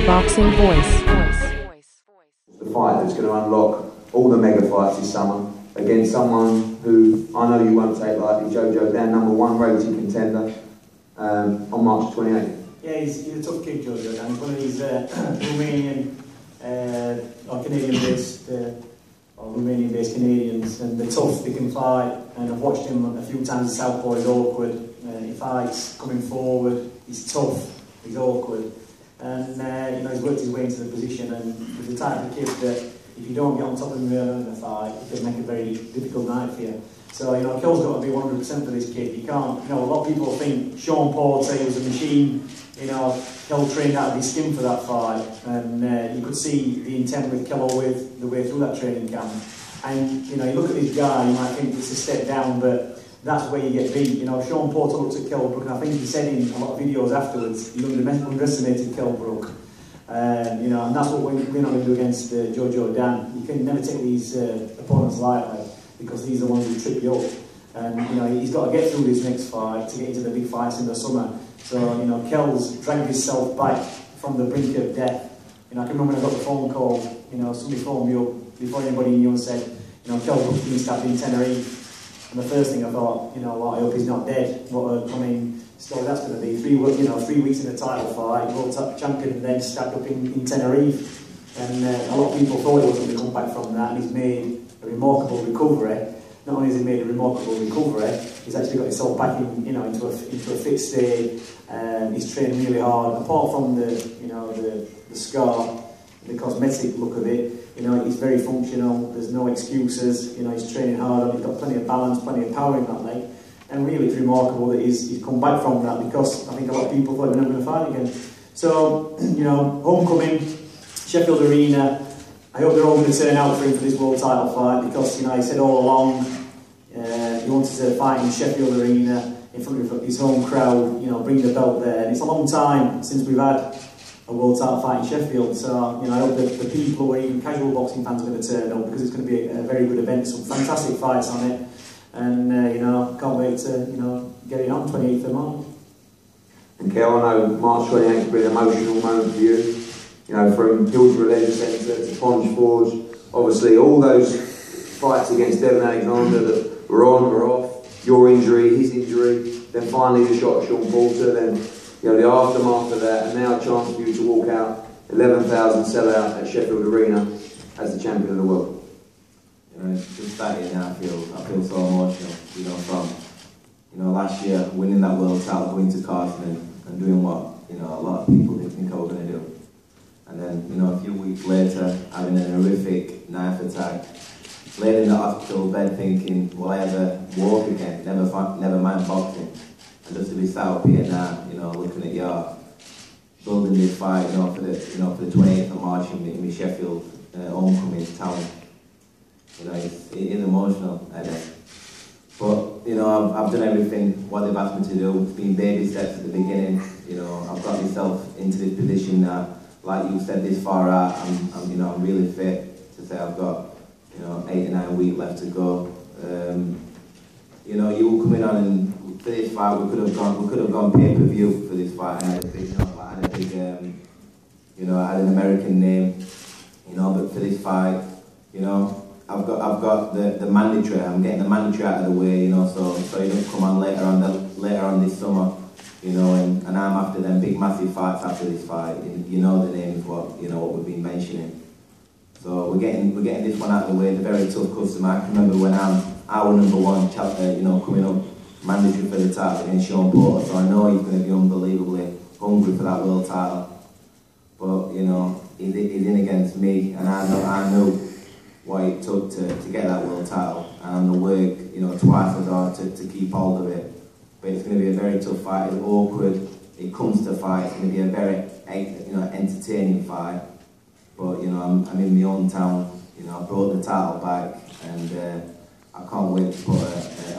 ThaBoxingvoice. The fight that's going to unlock all the mega fights this summer against someone who I know you won't take lightly, JoJo Dan, #1 rated contender on March 28th. Yeah, he's a tough kid, JoJo Dan. He's one of these Romanian or Canadian-based or Romanian-based Canadians, and they're tough. They can fight, and I've watched him a few times. The southpaw is awkward. He fights coming forward. He's tough. He's awkward, and you know, he's worked his way into the position. And he's the type of kid that if you don't get on top of him early in the fight, it can make a very difficult night for you. So, you know, Kell's got to be 100% for this kid. You can't, you know, a lot of people think Sean Paul say he was a machine. You know, Kell trained out of his skin for that fight, and you could see the intent with Kell with the way through that training camp. And, you know, you look at this guy, you might think it's a step down, but that's where you get beat. You know, Sean Paul looked at Kell Brook, and I think he said in a lot of videos afterwards, he underestimated Kell Brook. You know, and that's what we're not going to do against JoJo Dan. You can never take these opponents lightly, because these are the ones who trip you up. And, you know, he's got to get through this next fight to get into the big fights in the summer. So, you know, Kell's dragged himself back from the brink of death. You know, I can remember when I got the phone call, you know, somebody phoned me up before anybody knew and said, you know, Kell Brook's been stabbed in Tenerife. And the first thing I thought, you know what, I hope he's not dead. What I mean, story that's going to be. 3 weeks in a title fight, world champion, and then stabbed up in Tenerife. And a lot of people thought he wasn't going to come back from that, and he's made a remarkable recovery. Not only has he made a remarkable recovery, he's actually got himself back in, you know, into a fit state. He's trained really hard. Apart from the scar, the cosmetic look of it, you know, he's very functional. There's no excuses. You know, he's training hard. He's got plenty of balance, plenty of power in that leg. And really, it's remarkable that he's come back from that, because I think a lot of people thought he was never going to fight again. So, you know, homecoming, Sheffield Arena. I hope they're all going to turn out for him for this world title fight, because, you know, he said all along he wanted to fight in Sheffield Arena in front of his home crowd, you know, bring the belt there. And it's a long time since we've had a world title fight in Sheffield, so, you know, I hope that the people or even casual boxing fans are going to turn up, because it's going to be a very good event, some fantastic fights on it. And, you know, can't wait to, you know, get it on 28th of March. And Kell, I know March 28th will be an emotional moment for you. You know, from Hillsborough Leisure Centre to Ponge Forge, obviously all those fights against Devon Alexander that were on, were off, your injury, his injury, then finally the shot at Sean Porter, then, you know, the aftermath of that, and now a chance for you to walk out 11,000 sellout at Sheffield Arena as the champion of the world. You know, it's just starting now. I feel so emotional. You know, from, you know, last year winning that world title, going to Carson and doing what, you know, a lot of people didn't think I was going to do. And then, you know, a few weeks later, having an horrific knife attack, laying in the hospital bed thinking, will I ever walk again? Never mind boxing. And just to be sat up here now, you know, looking at your building this fight, you know, for the 28th of March in Sheffield homecoming town. You know, it is emotional, but, you know, I've done everything what they've asked me to do. It's been baby steps at the beginning. You know, I've got myself into this position now. Like you said, this far out, I'm really fit to say I've got, you know, 8 or 9 weeks left to go. You know, you were coming on, and for this fight, we could have gone pay-per-view for this fight. I had a big, you know, I had an American name, you know, but for this fight, you know, I've got the mandatory. I'm getting the mandatory out of the way, you know, so you don't come on later on this summer, you know, and I'm after them big massive fights after this fight. You know the names, what we've been mentioning. So we're getting this one out of the way. The very tough customer. I can remember when I was #1, you know, coming up mandatory for the title against Sean Porter. So I know he's going to be unbelievably hungry for that world title. But, you know, he's in against me, and I know what it took to get that world title, and I'm going to work, you know, twice as hard to keep hold of it. But it's going to be a very tough fight. It's awkward. It comes to fight. It's going to be a very, you know, entertaining fight. But, you know, I'm in my own town. You know, I brought the title back, and I can't wait to put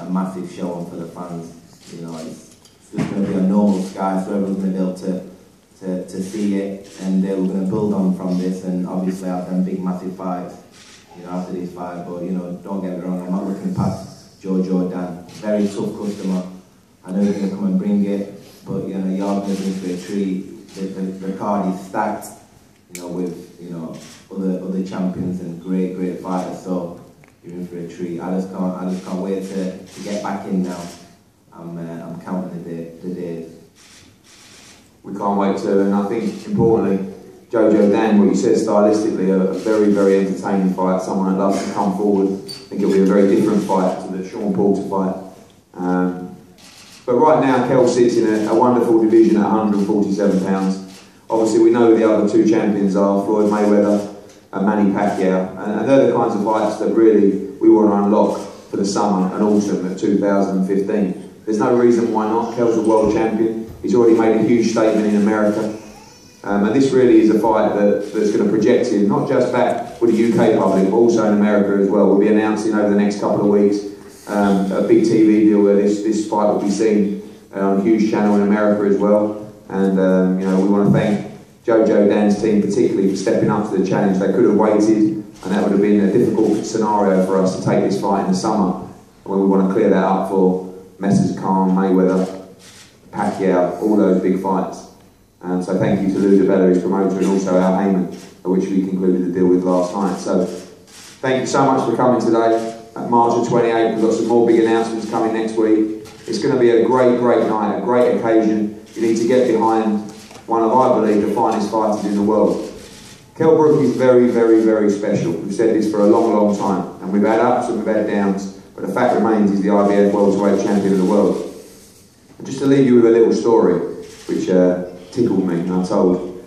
a massive show on for the fans. You know, it's just going to be a normal sky, so everyone's going to be able to see it, and we're going to build on from this, and obviously have them big massive fights, you know, after this fight. But, you know, don't get me wrong, I'm not looking past JoJo Dan. Very tough customer. I know he's going to come and bring it, but, you know, you're going to bring for a treat. The card is stacked. you know, with, you know, other champions and great fighters. So you're in for a treat. I just can't wait to get back in now. I'm counting the days. We can't wait to, and I think importantly, JoJo Dan, what you said stylistically, a very entertaining fight. Someone that loves to come forward. I think it'll be a very different fight to the Sean Porter fight. But right now, Kell sits in a wonderful division at 147 pounds. Obviously, we know who the other two champions are, Floyd Mayweather and Manny Pacquiao, and they're the kinds of fights that really we want to unlock for the summer and autumn of 2015. There's no reason why not. Kell's a world champion. He's already made a huge statement in America. And this really is a fight that's going to project him, not just back with the UK public, but also in America as well. We'll be announcing over the next couple of weeks a big TV deal where this fight will be seen on a huge channel in America as well. And you know, we want to thank JoJo Dan's team particularly for stepping up to the challenge. They could have waited, and that would have been a difficult scenario for us to take this fight in the summer, when we want to clear that up for Messrs. Khan, Mayweather, Pacquiao, all those big fights. So thank you to Lou DiBella, his promoter, and also Al Heyman, which we concluded the deal with last night. So thank you so much for coming today. At March the 28th, we've got some more big announcements coming next week. It's going to be a great night, a great occasion. You need to get behind one of, I believe, the finest fighters in the world. Kell Brook is very special. We've said this for a long time, and we've had ups and we've had downs, but the fact remains he's the IBF welterweight champion of the world. And just to leave you with a little story, which tickled me, and I told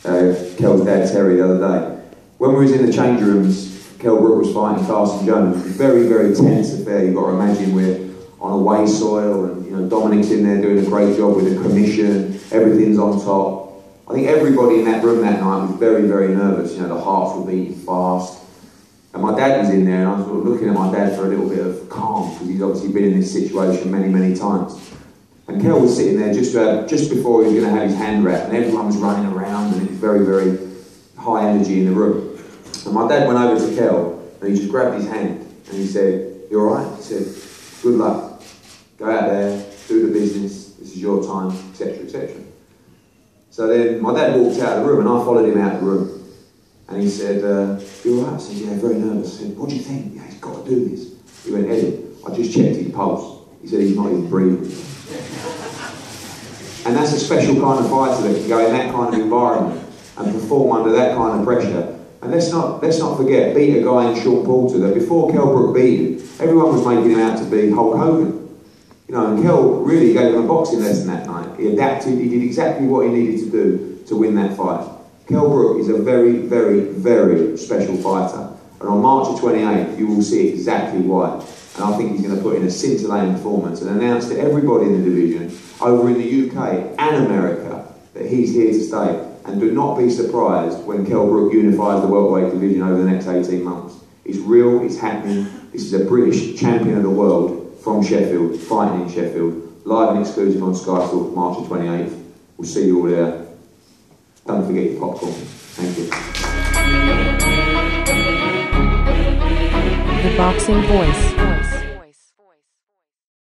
Kell's dad Terry the other day. When we was in the change rooms, Kell Brook was fighting Carson Jones. It was a very tense affair. You've got to imagine we're on away soil, and you know Dominic's in there doing a great job with the commission. Everything's on top. I think everybody in that room that night was very nervous. You know, the hearts were beating fast. And my dad was in there, and I was looking at my dad for a little bit of calm, because he's obviously been in this situation many times. And Kell was sitting there just before he was going to have his hand wrapped, and everyone was running around, and it was very high energy in the room. And my dad went over to Kell, and he just grabbed his hand, and he said, "You all right?" He said, "Good luck. Go out there, do the business. This is your time," etc. So then my dad walked out of the room, and I followed him out of the room. And he said, "You all right?" I said, "Yeah, very nervous." I said, "What do you think?" "Yeah, he's got to do this." He went, "Eddie, I just checked his pulse." He said, "He's not even breathing." And that's a special kind of fighter that can go in that kind of environment and perform under that kind of pressure. And let's not forget, beat a guy in Sean Porter that before Kell Brook beat him, everyone was making him out to be Hulk Hogan. You know, and Kell really gave him a boxing lesson that night. He adapted, he did exactly what he needed to do to win that fight. Kell Brook is a very special fighter. And on March the 28th, you will see exactly why. And I think he's going to put in a scintillating performance and announce to everybody in the division, over in the UK and America, that he's here to stay. And do not be surprised when Kell Brook unifies the welterweight division over the next 18 months. It's real, it's happening. This is a British champion of the world from Sheffield, fighting in Sheffield. Live and exclusive on Sky Talk, March the 28th. We'll see you all there. Don't forget your popcorn. Thank you. The Boxing Voice.